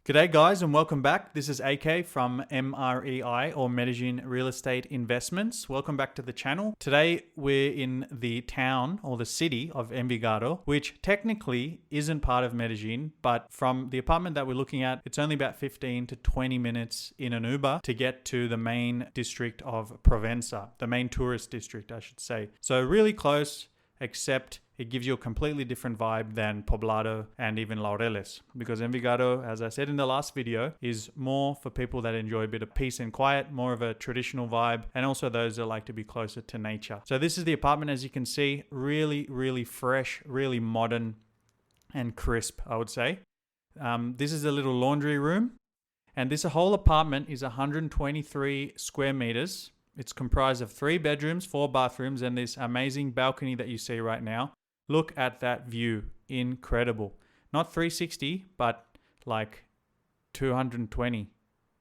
G'day guys and welcome back. This is AK from MREI or Medellin Real Estate Investments. Welcome back to the channel. Today we're in the town or the city of Envigado, which technically isn't part of Medellin, but from the apartment that we're looking at, it's only about 15 to 20 minutes in an Uber to get to the main district of Provenza, the main tourist district, I should say. So really close, except it gives you a completely different vibe than Poblado and even Laureles, because Envigado, as I said in the last video, is more for people that enjoy a bit of peace and quiet, more of a traditional vibe, and also those that like to be closer to nature. So this is the apartment, as you can see, really fresh, really modern and crisp, I would say. This is a little laundry room, and this whole apartment is 123 square meters. It's comprised of 3 bedrooms, 4 bathrooms, and this amazing balcony that you see right now. Look at that view. Incredible. Not 360, but like 220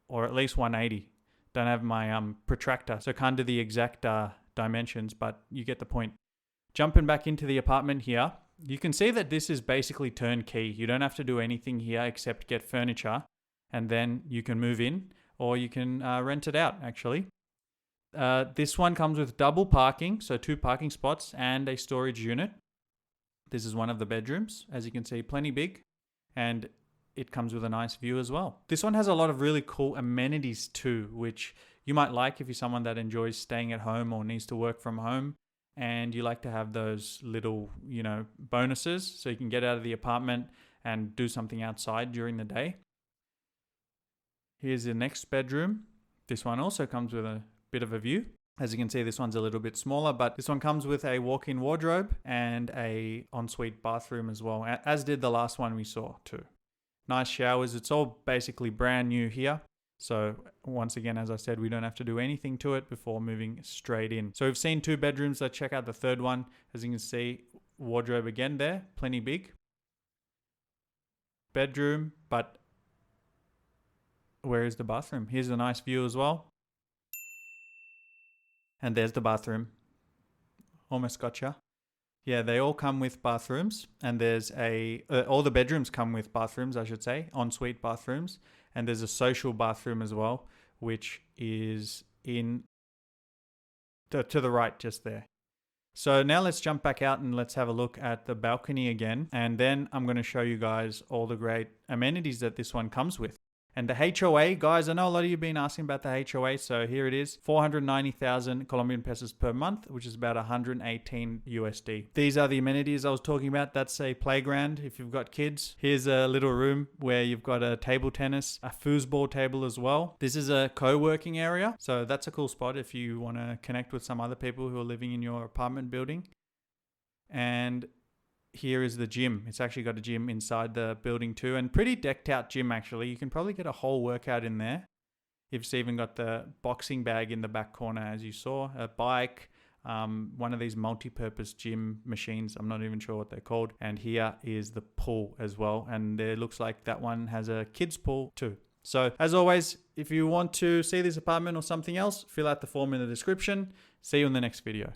or at least 180. Don't have my protractor, so can't do the exact dimensions, but you get the point. Jumping back into the apartment here, you can see that this is basically turnkey. You don't have to do anything here except get furniture, and then you can move in, or you can rent it out actually. This one comes with double parking, so 2 parking spots and a storage unit. This is one of the bedrooms, as you can see, plenty big, and it comes with a nice view as well. This one has a lot of really cool amenities too, which you might like if you're someone that enjoys staying at home or needs to work from home, and you like to have those little, bonuses so you can get out of the apartment and do something outside during the day. Here's the next bedroom. This one also comes with a bit of a view. As you can see, this one's a little bit smaller, but this one comes with a walk-in wardrobe and a ensuite bathroom as well, as did the last one we saw too. Nice showers. It's all basically brand new here. So once again, as I said, we don't have to do anything to it before moving straight in. So we've seen 2 bedrooms. Let's check out the third one. As you can see, wardrobe again there, plenty big. Bedroom, but where is the bathroom? Here's a nice view as well. And there's the bathroom. Almost gotcha. Yeah, they all come with bathrooms, and there's all the bedrooms come with bathrooms, I should say, ensuite bathrooms, and there's a social bathroom as well, which is to the right just there. So now let's jump back out and let's have a look at the balcony again, and then I'm going to show you guys all the great amenities that this one comes with. And the HOA, guys, I know a lot of you have been asking about the HOA, so here it is, 490,000 Colombian pesos per month, which is about 118 USD. These are the amenities I was talking about. That's a playground if you've got kids. Here's a little room where you've got a table tennis, a foosball table as well. This is a co-working area, so that's a cool spot if you want to connect with some other people who are living in your apartment building. And here is the gym. It's actually got a gym inside the building too, and pretty decked out gym actually. You can probably get a whole workout in there. It's even got the boxing bag in the back corner, as you saw, a bike, one of these multi-purpose gym machines. I'm not even sure what they're called. And here is the pool as well. And it looks like that one has a kids pool too. So as always, if you want to see this apartment or something else, fill out the form in the description. See you in the next video.